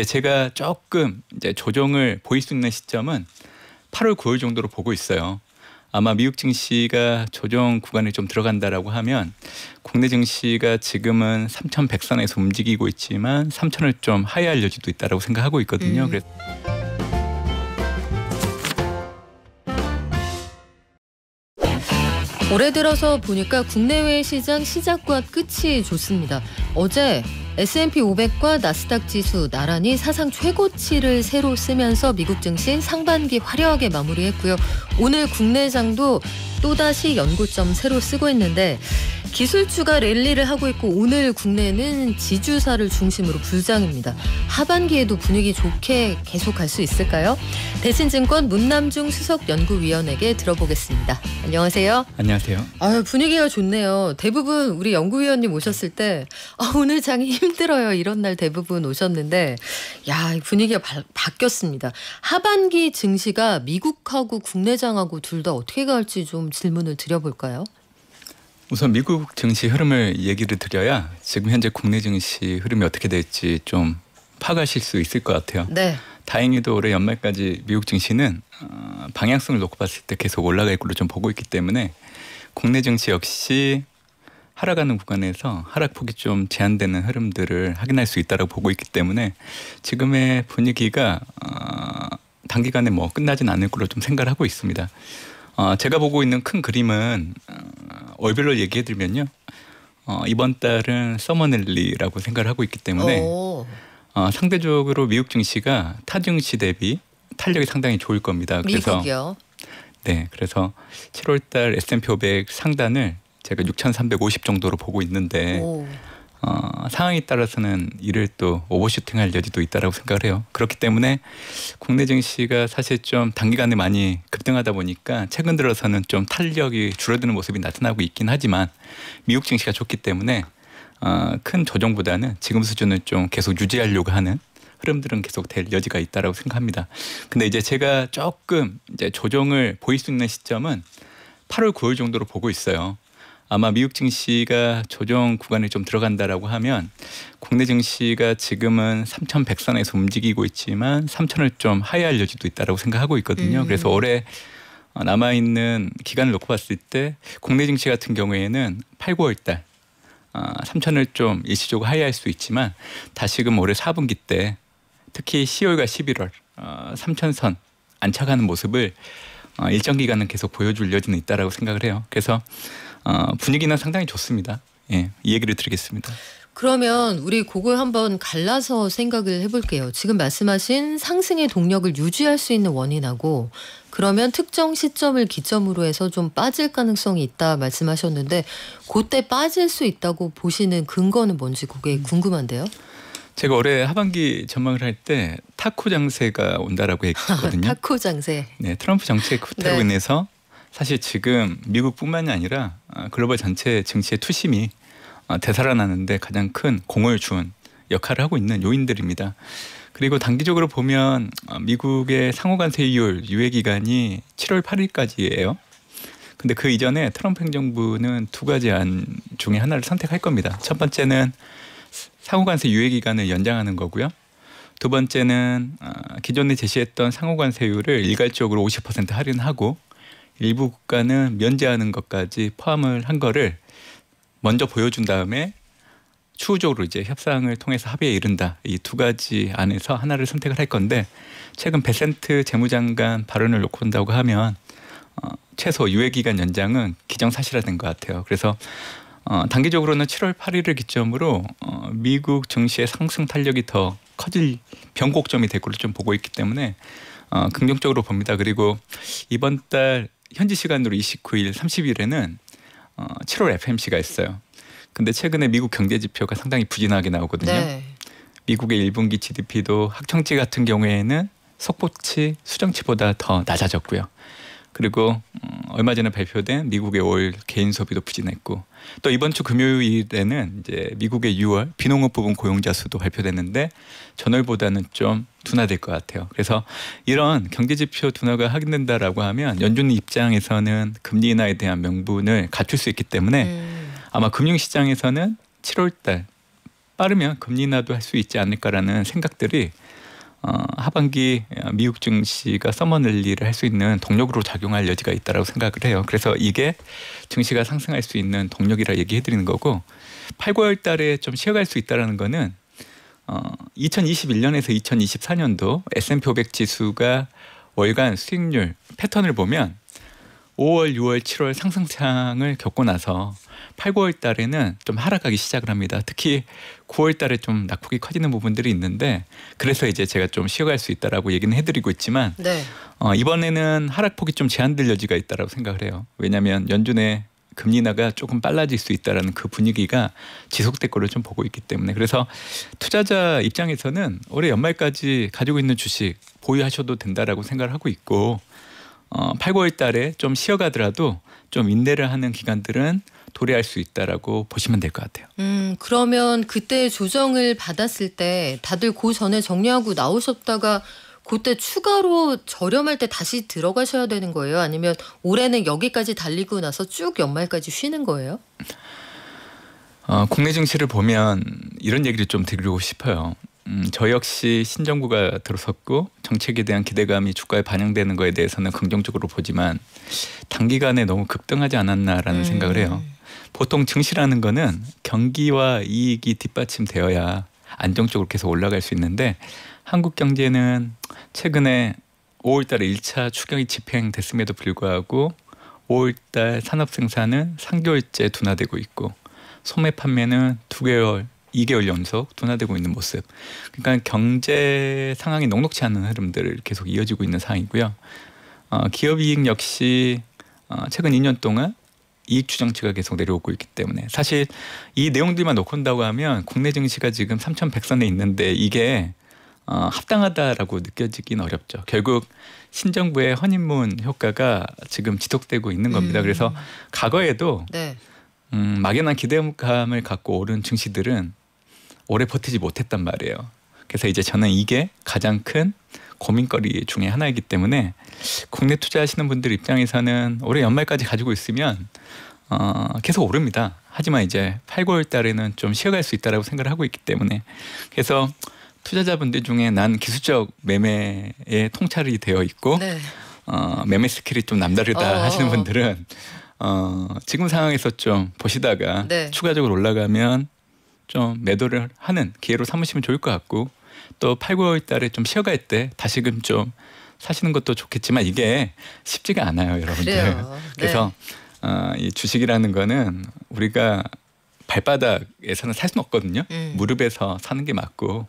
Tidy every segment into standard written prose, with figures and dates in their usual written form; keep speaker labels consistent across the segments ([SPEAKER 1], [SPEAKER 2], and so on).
[SPEAKER 1] 제가 조금 이제 조정을 보일 수 있는 시점은 8월, 9월 정도로 보고 있어요. 아마 미국 증시가 조정 구간에 좀 들어간다라고 하면 국내 증시가 지금은 3,100선에서 움직이고 있지만 3,000을 좀 하회할 여지도 있다라고 생각하고 있거든요. 그래서
[SPEAKER 2] 올해 들어서 보니까 국내외 시장 시작과 끝이 좋습니다. 어제 S&P 500과 나스닥 지수 나란히 사상 최고치를 새로 쓰면서 미국 증시 상반기 화려하게 마무리했고요. 오늘 국내장도 또다시 연고점 새로 쓰고 있는데 기술주가 랠리를 하고 있고 오늘 국내는 지주사를 중심으로 불장입니다. 하반기에도 분위기 좋게 계속 갈 수 있을까요? 대신증권 문남중 수석연구위원에게 들어보겠습니다. 안녕하세요.
[SPEAKER 1] 안녕하세요.
[SPEAKER 2] 분위기가 좋네요. 대부분 우리 연구위원님 오셨을 때 오늘 장이 힘들어요. 이런 날 대부분 오셨는데 분위기가 바뀌었습니다. 하반기 증시가 미국하고 국내장하고 둘 다 어떻게 갈지 좀 질문을 드려볼까요?
[SPEAKER 1] 우선 미국 증시 흐름을 얘기를 드려야 지금 현재 국내 증시 흐름이 어떻게 될지 좀 파악하실 수 있을 것 같아요.
[SPEAKER 2] 네.
[SPEAKER 1] 다행히도 올해 연말까지 미국 증시는 방향성을 놓고 봤을 때 계속 올라갈 걸로 좀 보고 있기 때문에 국내 증시 역시 하락하는 구간에서 하락폭이 좀 제한되는 흐름들을 확인할 수 있다고 보고 있기 때문에 지금의 분위기가 단기간에 끝나진 않을 걸로 좀 생각을 하고 있습니다. 제가 보고 있는 큰 그림은 월별로 얘기해드리면요. 이번 달은 서머랠리라고 생각을 하고 있기 때문에 상대적으로 미국 증시가 타 증시 대비 탄력이 상당히 좋을 겁니다.
[SPEAKER 2] 미국이요?
[SPEAKER 1] 네, 그래서 7월 달 S&P 500 상단을 제가 6,350 정도로 보고 있는데 상황에 따라서는 이를 또 오버슈팅할 여지도 있다라고 생각을 해요. 그렇기 때문에 국내 증시가 사실 좀 단기간에 많이 급등하다 보니까 최근 들어서는 좀 탄력이 줄어드는 모습이 나타나고 있긴 하지만 미국 증시가 좋기 때문에 큰 조정보다는 지금 수준을 좀 계속 유지하려고 하는 흐름들은 계속 될 여지가 있다라고 생각합니다. 근데 이제 제가 조금 이제 조정을 보일 수 있는 시점은 8월, 9월 정도로 보고 있어요. 아마 미국 증시가 조정 구간에 좀 들어간다라고 하면 국내 증시가 지금은 3,100선에서 움직이고 있지만 3,000을 좀 하회할 여지도 있다라고 생각하고 있거든요. 그래서 올해 남아있는 기간을 놓고 봤을 때 국내 증시 같은 경우에는 8, 9월 달 3,000을 좀 일시적으로 하회할 수 있지만 다시금 올해 4분기 때 특히 10월과 11월 3,000선 안착하는 모습을 일정 기간은 계속 보여줄 여지는 있다라고 생각을 해요. 그래서 분위기는 상당히 좋습니다. 이 얘기를 드리겠습니다.
[SPEAKER 2] 그러면 우리 그걸 한번 갈라서 생각을 해볼게요. 지금 말씀하신 상승의 동력을 유지할 수 있는 원인하고 그러면 특정 시점을 기점으로 해서 좀 빠질 가능성이 있다 말씀하셨는데 그때 빠질 수 있다고 보시는 근거는 뭔지 그게 궁금한데요.
[SPEAKER 1] 제가 올해 하반기 전망을 할 때 타코 장세가 온다라고 했거든요.
[SPEAKER 2] 타코 장세.
[SPEAKER 1] 네, 트럼프 정책 후퇴로 인해서 사실 지금 미국뿐만이 아니라 글로벌 전체 증시의 투심이 되살아나는데 가장 큰 공을 준 역할을 하고 있는 요인들입니다. 그리고 단기적으로 보면 미국의 상호간세율 유예 기간이 7월 8일까지예요. 근데 그 이전에 트럼프 행정부는 두 가지 안 중에 하나를 선택할 겁니다. 첫 번째는 상호관세 유예 기간을 연장하는 거고요. 두 번째는 기존에 제시했던 상호관세율을 일괄적으로 50% 할인하고 일부 국가는 면제하는 것까지 포함을 한 거를 먼저 보여준 다음에 추후적으로 이제 협상을 통해서 합의에 이른다. 이 두 가지 안에서 하나를 선택을 할 건데 최근 베센트 재무장관 발언을 놓고 본다고 하면 최소 유예 기간 연장은 기정사실화된 것 같아요. 그래서 단기적으로는 7월 8일을 기점으로 미국 증시의 상승 탄력이 더 커질 변곡점이 될 걸로 좀 보고 있기 때문에 긍정적으로 봅니다. 그리고 이번 달 현지 시간으로 29일, 30일에는 7월 FMC가 있어요. 근데 최근에 미국 경제 지표가 상당히 부진하게 나오거든요.
[SPEAKER 2] 네.
[SPEAKER 1] 미국의 1분기 GDP도 확정치 같은 경우에는 속보치, 수정치보다 더 낮아졌고요. 그리고 얼마 전에 발표된 미국의 올 개인 소비도 부진했고 또 이번 주 금요일에는 이제 미국의 6월 비농업 부분 고용자 수도 발표됐는데 전월보다는 좀 둔화될 것 같아요. 그래서 이런 경제 지표 둔화가 확인된다라고 하면 연준 입장에서는 금리 인하에 대한 명분을 갖출 수 있기 때문에 아마 금융시장에서는 7월 달 빠르면 금리 인하도 할 수 있지 않을까라는 생각들이 하반기 미국 증시가 서머랠리를 할 수 있는 동력으로 작용할 여지가 있다고 생각을 해요. 그래서 이게 증시가 상승할 수 있는 동력이라 얘기해드리는 거고 8, 9월 달에 좀 쉬어갈 수 있다는 거는 2021년에서 2024년도 S&P 500 지수가 월간 수익률 패턴을 보면 5월, 6월, 7월 상승장을 겪고 나서 8, 9월 달에는 좀 하락하기 시작을 합니다. 특히 9월 달에 좀 낙폭이 커지는 부분들이 있는데 그래서 이제 제가 좀 쉬어갈 수 있다라고 얘기는 해드리고 있지만
[SPEAKER 2] 네.
[SPEAKER 1] 이번에는 하락폭이 좀 제한될 여지가 있다라고 생각을 해요. 왜냐하면 연준의 금리 인하가 조금 빨라질 수 있다라는 그 분위기가 지속될 거를 좀 보고 있기 때문에 그래서 투자자 입장에서는 올해 연말까지 가지고 있는 주식 보유하셔도 된다라고 생각을 하고 있고 8, 9월 달에 좀 쉬어가더라도 좀 인내를 하는 기간들은 도래할 수 있다라고 보시면 될 것 같아요.
[SPEAKER 2] 그러면 그때 조정을 받았을 때 다들 그 전에 정리하고 나오셨다가 그때 추가로 저렴할 때 다시 들어가셔야 되는 거예요? 아니면 올해는 여기까지 달리고 나서 쭉 연말까지 쉬는 거예요?
[SPEAKER 1] 국내 증시를 보면 이런 얘기를 좀 드리고 싶어요. 저 역시 신정부가 들어섰고 정책에 대한 기대감이 주가에 반영되는 거에 대해서는 긍정적으로 보지만 단기간에 너무 급등하지 않았나라는 생각을 해요. 보통 증시라는 거는 경기와 이익이 뒷받침되어야 안정적으로 계속 올라갈 수 있는데 한국 경제는 최근에 5월 달에 1차 추경이 집행됐음에도 불구하고 5월 달 산업 생산은 3개월째 둔화되고 있고 소매 판매는 2개월 연속 둔화되고 있는 모습. 그러니까 경제 상황이 녹록치 않은 흐름들을 계속 이어지고 있는 상황이고요. 기업 이익 역시 최근 2년 동안 이익 추정치가 계속 내려오고 있기 때문에 사실 이 내용들만 놓고 온다고 하면 국내 증시가 지금 3,100선에 있는데 이게 합당하다라고 느껴지긴 어렵죠. 결국 신정부의 허니문 효과가 지금 지속되고 있는 겁니다. 그래서 과거에도
[SPEAKER 2] 네.
[SPEAKER 1] 막연한 기대감을 갖고 오른 증시들은 오래 버티지 못했단 말이에요. 그래서 이제 저는 이게 가장 큰 고민거리 중에 하나이기 때문에 국내 투자하시는 분들 입장에서는 올해 연말까지 가지고 있으면 계속 오릅니다. 하지만 이제 8, 9월 달에는 좀 쉬어갈 수 있다라고 생각을 하고 있기 때문에 그래서 투자자분들 중에 난 기술적 매매에 통찰이 되어 있고
[SPEAKER 2] 네.
[SPEAKER 1] 매매 스킬이 좀 남다르다 하시는 분들은 지금 상황에서 좀 보시다가
[SPEAKER 2] 네.
[SPEAKER 1] 추가적으로 올라가면 좀 매도를 하는 기회로 삼으시면 좋을 것 같고 또 8, 9월 달에 좀 쉬어갈 때 다시금 좀 사시는 것도 좋겠지만 이게 쉽지가 않아요, 여러분들.
[SPEAKER 2] 그래요.
[SPEAKER 1] 그래서 이 주식이라는 거는 우리가 발바닥에서는 살 수는 없거든요. 무릎에서 사는 게 맞고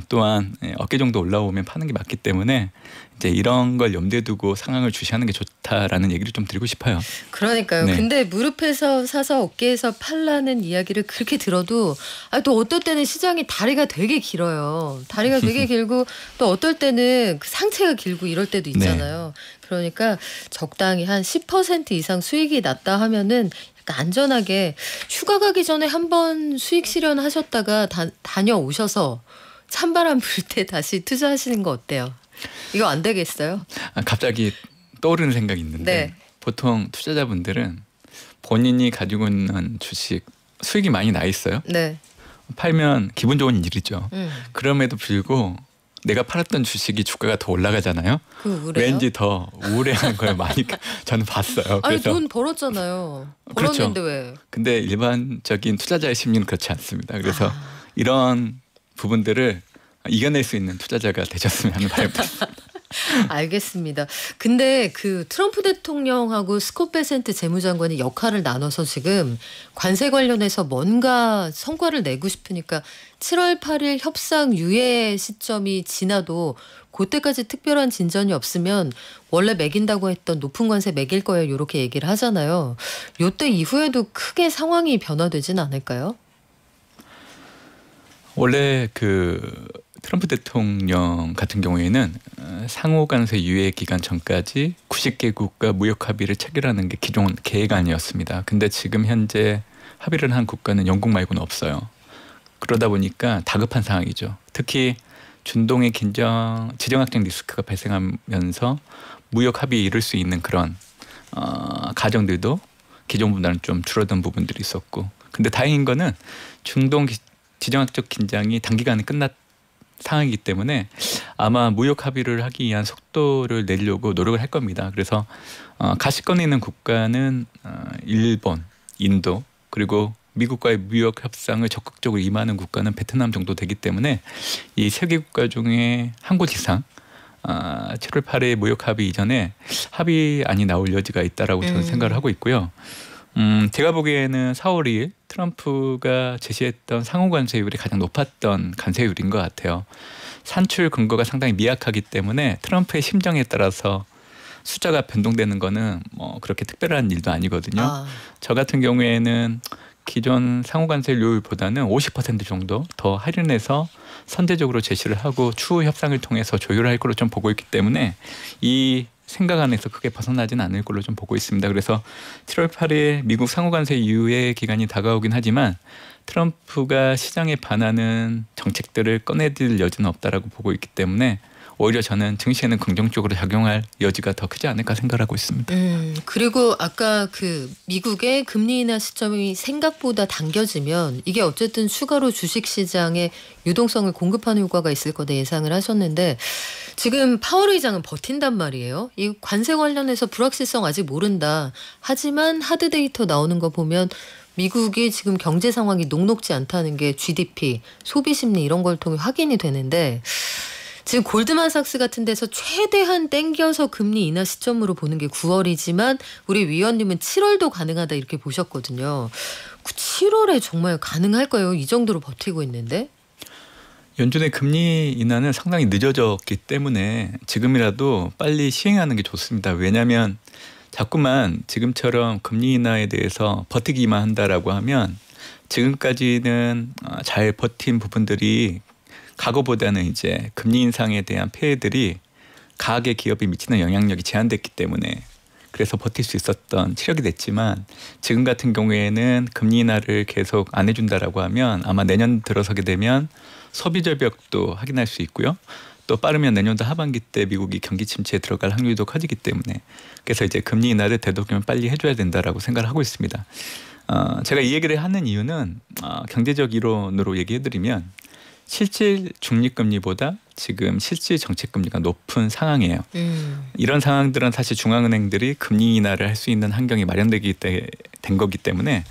[SPEAKER 1] 또한 어깨 정도 올라오면 파는 게 맞기 때문에 이제 이런 걸 염두에 두고 상황을 주시하는 게 좋다라는 얘기를 좀 드리고 싶어요.
[SPEAKER 2] 그러니까요.
[SPEAKER 1] 네.
[SPEAKER 2] 근데 무릎에서 사서 어깨에서 팔라는 이야기를 그렇게 들어도 또 어떨 때는 시장이 다리가 되게 길어요. 다리가 되게 길고 또 어떨 때는 그 상체가 길고 이럴 때도 있잖아요. 그러니까 적당히 한 10% 이상 수익이 났다 하면은 약간 안전하게 휴가 가기 전에 한번 수익 실현하셨다가 다녀오셔서 찬바람 불 때 다시 투자하시는 거 어때요? 이거 안 되겠어요?
[SPEAKER 1] 갑자기 떠오르는 생각이 있는데 보통 투자자분들은 본인이 가지고 있는 주식 수익이 많이 나 있어요.
[SPEAKER 2] 네.
[SPEAKER 1] 팔면 기분 좋은 일이죠. 그럼에도 불구하고 내가 팔았던 주식이 주가가 더 올라가잖아요. 왠지 더 우울해하는 걸 많이 저는 봤어요.
[SPEAKER 2] 아니
[SPEAKER 1] 그래서
[SPEAKER 2] 돈 벌었잖아요. 벌었는데
[SPEAKER 1] 그렇죠.
[SPEAKER 2] 왜?
[SPEAKER 1] 근데 일반적인 투자자의 심리는 그렇지 않습니다. 그래서 이런 부분들을 이겨낼 수 있는 투자자가 되셨으면 하는 바람입니다.
[SPEAKER 2] 알겠습니다. 근데 그 트럼프 대통령하고 스콧 베센트 재무장관이 역할을 나눠서 지금 관세 관련해서 뭔가 성과를 내고 싶으니까 7월 8일 협상 유예 시점이 지나도 그때까지 특별한 진전이 없으면 원래 매긴다고 했던 높은 관세 매길 거예요. 이렇게 얘기를 하잖아요. 이때 이후에도 크게 상황이 변화되진 않을까요?
[SPEAKER 1] 원래 그 트럼프 대통령 같은 경우에는 상호 관세 유예 기간 전까지 90개국과 무역 합의를 체결하는 게 기존 계획안이었습니다. 근데 지금 현재 합의를 한 국가는 영국 말고는 없어요. 그러다 보니까 다급한 상황이죠. 특히 중동의 지정학적 리스크가 발생하면서 무역 합의에 이를 수 있는 그런 가정들도 기존보다는 좀 줄어든 부분들이 있었고, 근데 다행인 거는 중동 지정학적 긴장이 단기간에 끝났 상황이기 때문에 아마 무역 합의를 하기 위한 속도를 내려고 노력을 할 겁니다. 그래서 가시권에 있는 국가는 일본, 인도 그리고 미국과의 무역 협상을 적극적으로 임하는 국가는 베트남 정도 되기 때문에 이 세 개 국가 중에 한 곳 이상 7월 8일 무역 합의 이전에 합의안이 나올 여지가 있다라고 저는 생각을 하고 있고요. 제가 보기에는 4월 2일 트럼프가 제시했던 상호 관세율이 가장 높았던 관세율인 것 같아요. 산출 근거가 상당히 미약하기 때문에 트럼프의 심정에 따라서 숫자가 변동되는 거는 뭐 그렇게 특별한 일도 아니거든요. 저 같은 경우에는 기존 상호 관세율보다는 50% 정도 더 할인해서 선제적으로 제시를 하고 추후 협상을 통해서 조율할 걸로 좀 보고 있기 때문에 이 생각 안에서 크게 벗어나지는 않을 걸로 좀 보고 있습니다. 그래서 7월 8일 미국 상호관세 이후의 기간이 다가오긴 하지만 트럼프가 시장에 반하는 정책들을 꺼내들 여지는 없다라고 보고 있기 때문에 오히려 저는 증시에는 긍정적으로 작용할 여지가 더 크지 않을까 생각하고 있습니다.
[SPEAKER 2] 그리고 아까 그 미국의 금리 인하 시점이 생각보다 당겨지면 이게 어쨌든 추가로 주식시장에 유동성을 공급하는 효과가 있을 거다 예상을 하셨는데 지금 파월 의장은 버틴단 말이에요. 이 관세 관련해서 불확실성 아직 모른다. 하지만 하드 데이터 나오는 거 보면 미국이 지금 경제 상황이 녹록지 않다는 게 GDP, 소비 심리 이런 걸 통해 확인이 되는데 지금 골드만삭스 같은 데서 최대한 땡겨서 금리 인하 시점으로 보는 게 9월이지만 우리 위원님은 7월도 가능하다 이렇게 보셨거든요. 7월에 정말 가능할까요? 이 정도로 버티고 있는데.
[SPEAKER 1] 연준의 금리 인하는 상당히 늦어졌기 때문에 지금이라도 빨리 시행하는 게 좋습니다. 왜냐하면 자꾸만 지금처럼 금리 인하에 대해서 버티기만 한다라고 하면 지금까지는 잘 버틴 부분들이 과거보다는 이제 금리 인상에 대한 폐해들이 가계 기업에 미치는 영향력이 제한됐기 때문에 그래서 버틸 수 있었던 체력이 됐지만 지금 같은 경우에는 금리 인하를 계속 안 해준다라고 하면 아마 내년 들어서게 되면 소비 절벽도 확인할 수 있고요. 또 빠르면 내년도 하반기 때 미국이 경기 침체에 들어갈 확률도 커지기 때문에 그래서 이제 금리 인하를 되도록이면 빨리 해줘야 된다라고 생각을 하고 있습니다. 제가 이 얘기를 하는 이유는 경제적 이론으로 얘기해드리면 실질 중립금리보다 지금 실질 정책금리가 높은 상황이에요. 이런 상황들은 사실 중앙은행들이 금리 인하를 할 수 있는 환경이 마련되기 된 거기 때문에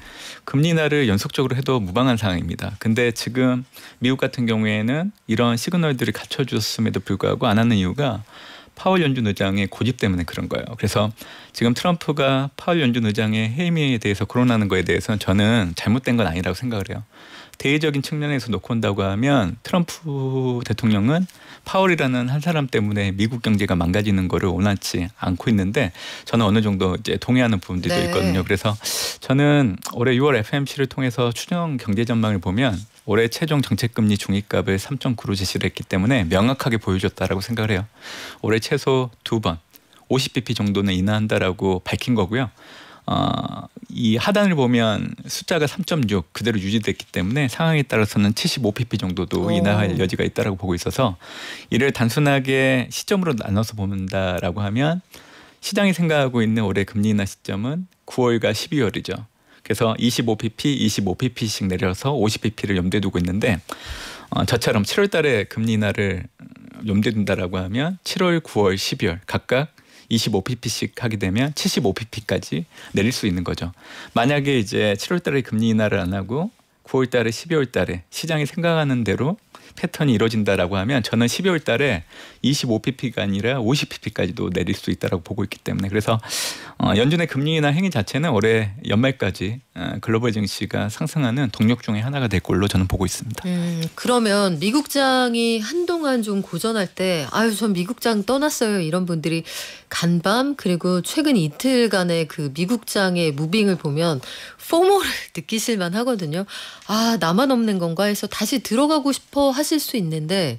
[SPEAKER 1] 금리 인하를 연속적으로 해도 무방한 상황입니다. 근데 지금 미국 같은 경우에는 이런 시그널들이 갖춰졌음에도 불구하고 안 하는 이유가 파월 연준 의장의 고집 때문에 그런 거예요. 그래서 지금 트럼프가 파월 연준 의장의 해임에 대해서 거론하는 거에 대해서는 저는 잘못된 건 아니라고 생각을 해요. 대외적인 측면에서 놓고 온다고 하면 트럼프 대통령은 파월이라는 한 사람 때문에 미국 경제가 망가지는 거를 원하지 않고 있는데 저는 어느 정도 이제 동의하는 부분들도 있거든요. 그래서 저는 올해 6월 FMC를 통해서 추정 경제 전망을 보면 올해 최종 정책금리 중위값을 3.9로 제시를 했기 때문에 명확하게 보여줬다라고 생각을 해요. 올해 최소 2번 50bp 정도는 인하한다라고 밝힌 거고요. 이 하단을 보면 숫자가 3.6 그대로 유지됐기 때문에 상황에 따라서는 75pp 정도도 인하할 여지가 있다라고 보고 있어서 이를 단순하게 시점으로 나눠서 본다라고 하면 시장이 생각하고 있는 올해 금리 인하 시점은 9월과 12월이죠. 그래서 25pp씩 내려서 50pp를 염두에 두고 있는데 저처럼 7월 달에 금리 인하를 염두에 둔다라고 하면 7월, 9월, 12월 각각 25pp씩 하게 되면 75pp까지 내릴 수 있는 거죠. 만약에 이제 7월 달에 금리 인하를 안 하고 9월 달에 12월 달에 시장이 생각하는 대로 패턴이 이루어진다라고 하면 저는 12월 달에 25pp가 아니라 50pp까지도 내릴 수 있다라고 보고 있기 때문에 그래서 연준의 금리 인하 행위 자체는 올해 연말까지 글로벌 증시가 상승하는 동력 중에 하나가 될 걸로 저는 보고 있습니다.
[SPEAKER 2] 그러면 미국장이 한동안 좀 고전할 때 아유 전 미국장 떠났어요 이런 분들이 간밤 그리고 최근 이틀간의 그 미국장의 무빙을 보면 포모를 느끼실 만하거든요. 아 나만 없는 건가 해서 다시 들어가고 싶어 하실 수 있는데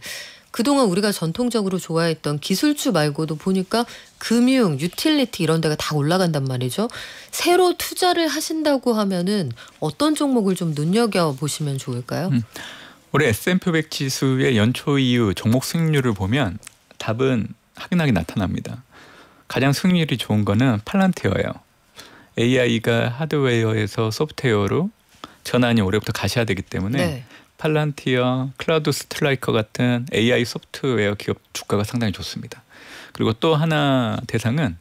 [SPEAKER 2] 그동안 우리가 전통적으로 좋아했던 기술주 말고도 보니까 금융, 유틸리티 이런 데가 다 올라간단 말이죠. 새로 투자를 하신다고 하면은 어떤 종목을 좀 눈여겨보시면 좋을까요?
[SPEAKER 1] 올해 S&P 500 지수의 연초 이후 종목 수익률을 보면 답은 확연하게 나타납니다. 가장 수익률이 좋은 거는 팔란티어예요. AI가 하드웨어에서 소프트웨어로 전환이 올해부터 가셔야 되기 때문에 팔란티어, 클라우드 스트라이커 같은 AI 소프트웨어 기업 주가가 상당히 좋습니다. 그리고 또 하나 대상은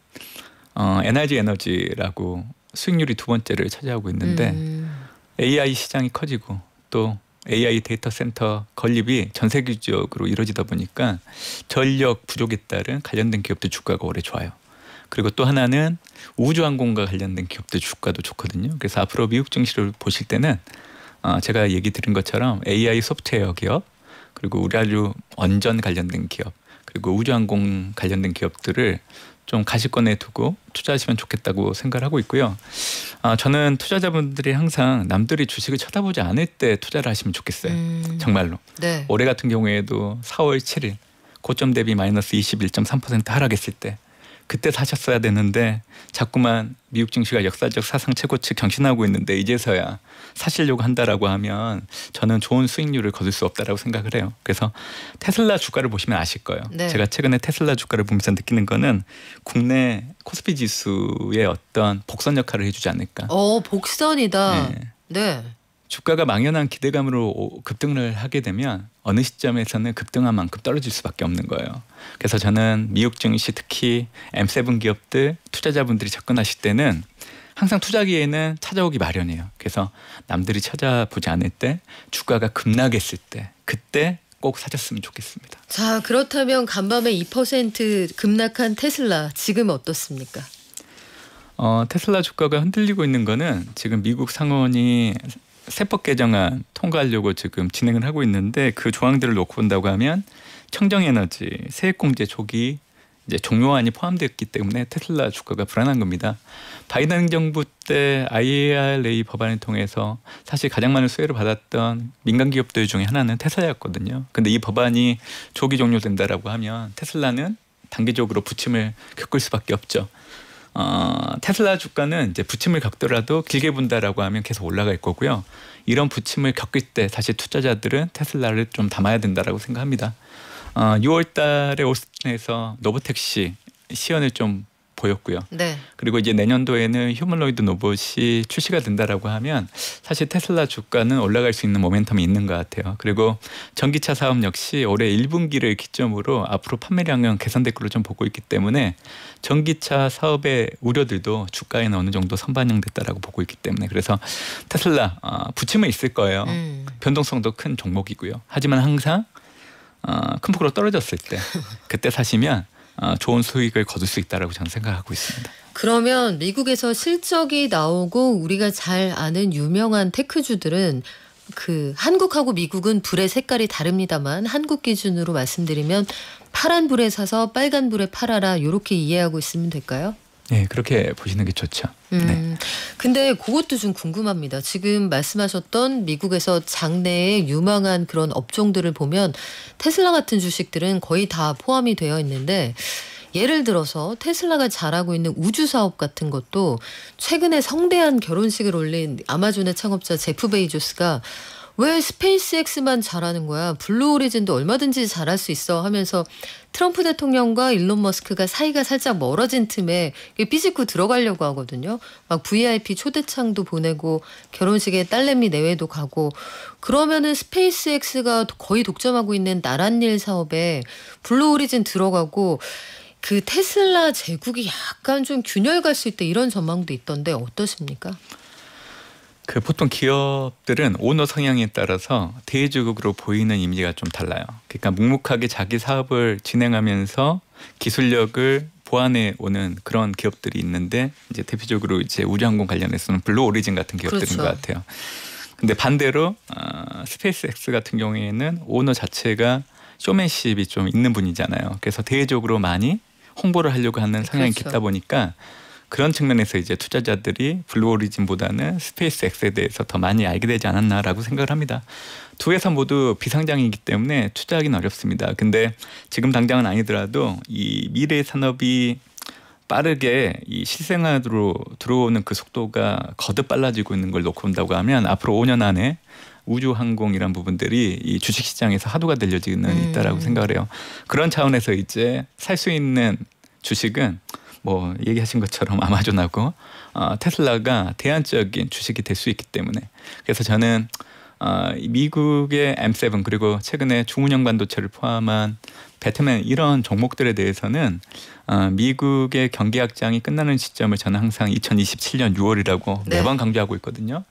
[SPEAKER 1] NRG 에너지라고 수익률이 두 번째를 차지하고 있는데 AI 시장이 커지고 또 AI 데이터 센터 건립이 전 세계적으로 이루어지다 보니까 전력 부족에 따른 관련된 기업들 주가가 올해 좋아요. 그리고 또 하나는 우주항공과 관련된 기업들 주가도 좋거든요. 그래서 앞으로 미국 증시를 보실 때는 제가 얘기 드린 것처럼 AI 소프트웨어 기업, 그리고 우라류 원전 관련된 기업, 그리고 우주항공 관련된 기업들을 좀 가시권에 두고 투자하시면 좋겠다고 생각을 하고 있고요. 저는 투자자분들이 항상 남들이 주식을 쳐다보지 않을 때 투자를 하시면 좋겠어요. 정말로.
[SPEAKER 2] 네.
[SPEAKER 1] 올해 같은 경우에도 4월 7일 고점 대비 마이너스 21.3% 하락했을 때 그때 사셨어야 되는데 자꾸만 미국 증시가 역사적 사상 최고치 경신하고 있는데 이제서야 사시려고 한다라고 하면 저는 좋은 수익률을 거둘 수 없다라고 생각을 해요. 그래서 테슬라 주가를 보시면 아실 거예요.
[SPEAKER 2] 네.
[SPEAKER 1] 제가 최근에 테슬라 주가를 보면서 느끼는 거는 국내 코스피 지수의 어떤 복선 역할을 해주지 않을까.
[SPEAKER 2] 복선이다.
[SPEAKER 1] 네.
[SPEAKER 2] 네.
[SPEAKER 1] 주가가 막연한 기대감으로 급등을 하게 되면 어느 시점에서는 급등한 만큼 떨어질 수밖에 없는 거예요. 그래서 저는 미국 증시 특히 M7 기업들 투자자분들이 접근하실 때는 항상 투자기에는 찾아오기 마련이에요. 그래서 남들이 찾아보지 않을 때 주가가 급락했을 때 그때 꼭 사셨으면 좋겠습니다.
[SPEAKER 2] 자, 그렇다면 간밤에 2% 급락한 테슬라 지금 어떻습니까?
[SPEAKER 1] 테슬라 주가가 흔들리고 있는 거는 지금 미국 상원이 세법 개정안 통과하려고 지금 진행을 하고 있는데 그 조항들을 놓고 본다고 하면 청정에너지, 세액공제 초기 이제 종료안이 포함되었기 때문에 테슬라 주가가 불안한 겁니다. 바이든 정부 때 IRA 법안을 통해서 사실 가장 많은 수혜를 받았던 민간 기업들 중에 하나는 테슬라였거든요. 근데 이 법안이 조기 종료된다라고 하면 테슬라는 단기적으로 부침을 겪을 수밖에 없죠. 테슬라 주가는 이제 부침을 겪더라도 길게 본다라고 하면 계속 올라갈 거고요. 이런 부침을 겪을 때 사실 투자자들은 테슬라를 좀 담아야 된다라고 생각합니다. 6월 달에 오스틴에서 노보택시 시연을 좀 보였고요.
[SPEAKER 2] 네.
[SPEAKER 1] 그리고 이제 내년도에는 휴머노이드 로봇이 출시가 된다라고 하면 사실 테슬라 주가는 올라갈 수 있는 모멘텀이 있는 것 같아요. 그리고 전기차 사업 역시 올해 1분기를 기점으로 앞으로 판매량은 개선될 걸로 좀 보고 있기 때문에 전기차 사업의 우려들도 주가에는 어느 정도 선반영됐다라고 보고 있기 때문에 그래서 테슬라 부침은 있을 거예요. 변동성도 큰 종목이고요. 하지만 항상 큰 폭으로 떨어졌을 때 그때 사시면 좋은 수익을 거둘 수 있다라고 저는 생각하고 있습니다.
[SPEAKER 2] 그러면 미국에서 실적이 나오고 우리가 잘 아는 유명한 테크주들은 그 한국하고 미국은 불의 색깔이 다릅니다만 한국 기준으로 말씀드리면 파란 불에 사서 빨간 불에 팔아라 이렇게 이해하고 있으면 될까요?
[SPEAKER 1] 네, 그렇게 보시는 게 좋죠. 네.
[SPEAKER 2] 근데 그것도 좀 궁금합니다. 지금 말씀하셨던 미국에서 장내에 유망한 그런 업종들을 보면 테슬라 같은 주식들은 거의 다 포함이 되어 있는데 예를 들어서 테슬라가 잘하고 있는 우주 사업 같은 것도 최근에 성대한 결혼식을 올린 아마존의 창업자 제프 베이조스가 왜 스페이스X만 잘하는 거야? 블루 오리진도 얼마든지 잘할 수 있어 하면서 트럼프 대통령과 일론 머스크가 사이가 살짝 멀어진 틈에 삐집고 들어가려고 하거든요. 막 VIP 초대장도 보내고 결혼식에 딸내미 내외도 가고 그러면은 스페이스X가 거의 독점하고 있는 나랏일 사업에 블루 오리진 들어가고 그 테슬라 제국이 약간 좀 균열 갈 수 있다 이런 전망도 있던데 어떠십니까?
[SPEAKER 1] 그 보통 기업들은 오너 성향에 따라서 대외적으로 보이는 이미지가 좀 달라요. 그러니까 묵묵하게 자기 사업을 진행하면서 기술력을 보완해 오는 그런 기업들이 있는데 이제 대표적으로 이제 우주항공 관련해서는 블루 오리진 같은 기업들인
[SPEAKER 2] 그렇죠.
[SPEAKER 1] 것 같아요. 근데 반대로 스페이스X 같은 경우에는 오너 자체가 쇼맨십이 좀 있는 분이잖아요. 그래서 대외적으로 많이 홍보를 하려고 하는 성향이
[SPEAKER 2] 그렇죠.
[SPEAKER 1] 깊다 보니까 그런 측면에서 이제 투자자들이 블루 오리진보다는 스페이스X에 대해서 더 많이 알게 되지 않았나라고 생각을 합니다. 두 회사 모두 비상장이기 때문에 투자하기는 어렵습니다. 근데 지금 당장은 아니더라도 이 미래 산업이 빠르게 이 실생활로 들어오는 그 속도가 거듭 빨라지고 있는 걸 놓고 본다고 하면 앞으로 5년 안에 우주항공이란 부분들이 이 주식시장에서 하도가 될 여지는 있다라고 생각을 해요. 그런 차원에서 이제 살 수 있는 주식은 뭐 얘기하신 것처럼 아마존하고 테슬라가 대안적인 주식이 될 수 있기 때문에 그래서 저는 미국의 M7 그리고 최근에 중운영 반도체를 포함한 배트맨 이런 종목들에 대해서는 미국의 경기 확장이 끝나는 시점을 저는 항상 2027년 6월이라고
[SPEAKER 2] 네.
[SPEAKER 1] 매번 강조하고 있거든요.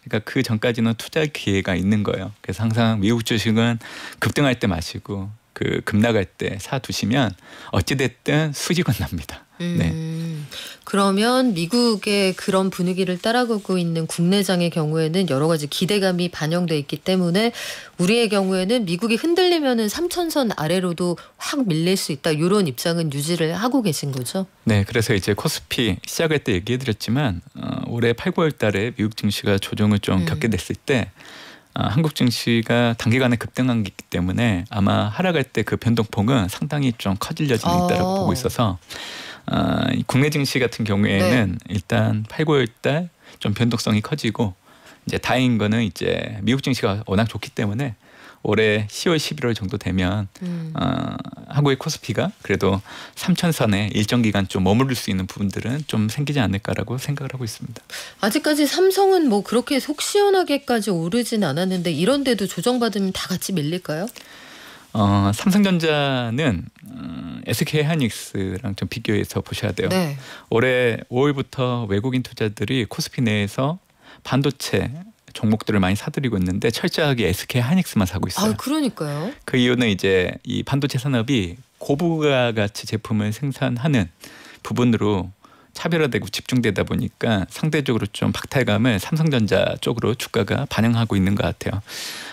[SPEAKER 1] 그러니까 그 전까지는 투자 기회가 있는 거예요. 그래서 항상 미국 주식은 급등할 때 마시고 그 급락할 때 사두시면 어찌됐든 수익은 납니다. 네.
[SPEAKER 2] 그러면 미국의 그런 분위기를 따라가고 있는 국내장의 경우에는 여러 가지 기대감이 반영돼 있기 때문에 우리의 경우에는 미국이 흔들리면은 3,000선 아래로도 확 밀릴 수 있다. 이런 입장은 유지를 하고 계신 거죠?
[SPEAKER 1] 네, 그래서 이제 코스피 시작할 때 얘기해드렸지만 올해 8, 9월 달에 미국 증시가 조정을 좀 겪게 됐을 때 한국 증시가 단기간에 급등한 게 있기 때문에 아마 하락할 때 그 변동폭은 상당히 좀 커질 여지는 있다고 보고 있어서 국내 증시 같은 경우에는 일단 8, 9월 달 좀 변동성이 커지고 이제 다행인 거는 이제 미국 증시가 워낙 좋기 때문에 올해 10월, 11월 정도 되면 한국의 코스피가 그래도 3,000선에 일정 기간 좀 머무를 수 있는 부분들은 좀 생기지 않을까라고 생각을 하고 있습니다.
[SPEAKER 2] 아직까지 삼성은 뭐 그렇게 속 시원하게까지 오르진 않았는데 이런데도 조정받으면 다 같이 밀릴까요?
[SPEAKER 1] 삼성전자는 SK 하이닉스랑 좀 비교해서 보셔야 돼요.
[SPEAKER 2] 네.
[SPEAKER 1] 올해 5월부터 외국인 투자들이 코스피 내에서 반도체 종목들을 많이 사들이고 있는데 철저하게 SK 하이닉스만 사고 있어요.
[SPEAKER 2] 그러니까요.
[SPEAKER 1] 그 이유는 이제 이 반도체 산업이 고부가 가치 제품을 생산하는 부분으로 차별화되고 집중되다 보니까 상대적으로 좀 박탈감을 삼성전자 쪽으로 주가가 반영하고 있는 것 같아요.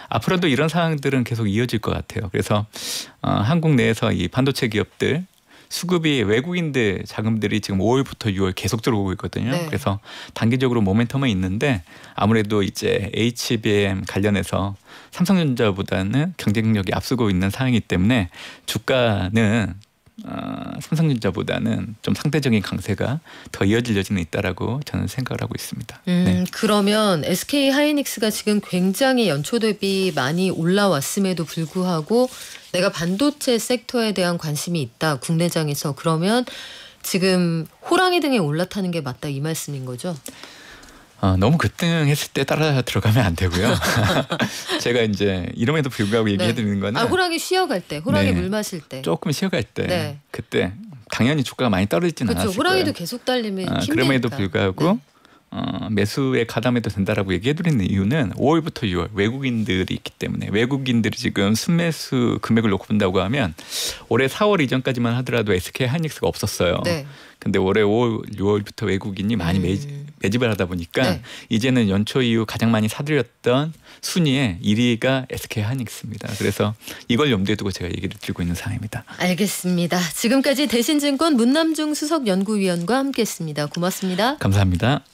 [SPEAKER 1] 앞으로도 이런 상황들은 계속 이어질 것 같아요. 그래서 한국 내에서 이 반도체 기업들 수급이 외국인들 자금들이 지금 5월부터 6월 계속 들어오고 있거든요.
[SPEAKER 2] 네.
[SPEAKER 1] 그래서 단기적으로 모멘텀은 있는데 아무래도 이제 HBM 관련해서 삼성전자보다는 경쟁력이 앞서고 있는 상황이기 때문에 주가는 삼성전자보다는 좀 상대적인 강세가 더 이어질 여지는 있다라고 저는 생각을 하고 있습니다. 네.
[SPEAKER 2] 그러면 SK 하이닉스가 지금 굉장히 연초 대비 많이 올라왔음에도 불구하고 내가 반도체 섹터에 대한 관심이 있다. 국내장에서 그러면 지금 호랑이 등에 올라타는 게 맞다 이 말씀인 거죠?
[SPEAKER 1] 너무 급등했을 때 따라 들어가면 안 되고요. 제가 이제 이름에도 불구하고 얘기해드리는 거는
[SPEAKER 2] 호랑이 쉬어갈 때, 호랑이 물 마실 때.
[SPEAKER 1] 조금 쉬어갈 때 그때 당연히 주가가 많이 떨어지지는 않았을 거예요.
[SPEAKER 2] 호랑이도 계속 달리면 힘드니까.
[SPEAKER 1] 그럼에도 불구하고 매수에 가담해도 된다라고 얘기해드리는 이유는 5월부터 6월 외국인들이 있기 때문에 외국인들이 지금 순매수 금액을 놓고 본다고 하면 올해 4월 이전까지만 하더라도 SK 하이닉스가 없었어요. 근데 올해 5월, 6월부터 외국인이 많이 매집을 하다 보니까 이제는 연초 이후 가장 많이 사들였던 순위에 1위가 SK 하이닉스입니다. 그래서 이걸 염두에 두고 제가 얘기를 드리고 있는 상황입니다.
[SPEAKER 2] 알겠습니다. 지금까지 대신증권 문남중 수석연구위원과 함께했습니다. 고맙습니다.
[SPEAKER 1] 감사합니다.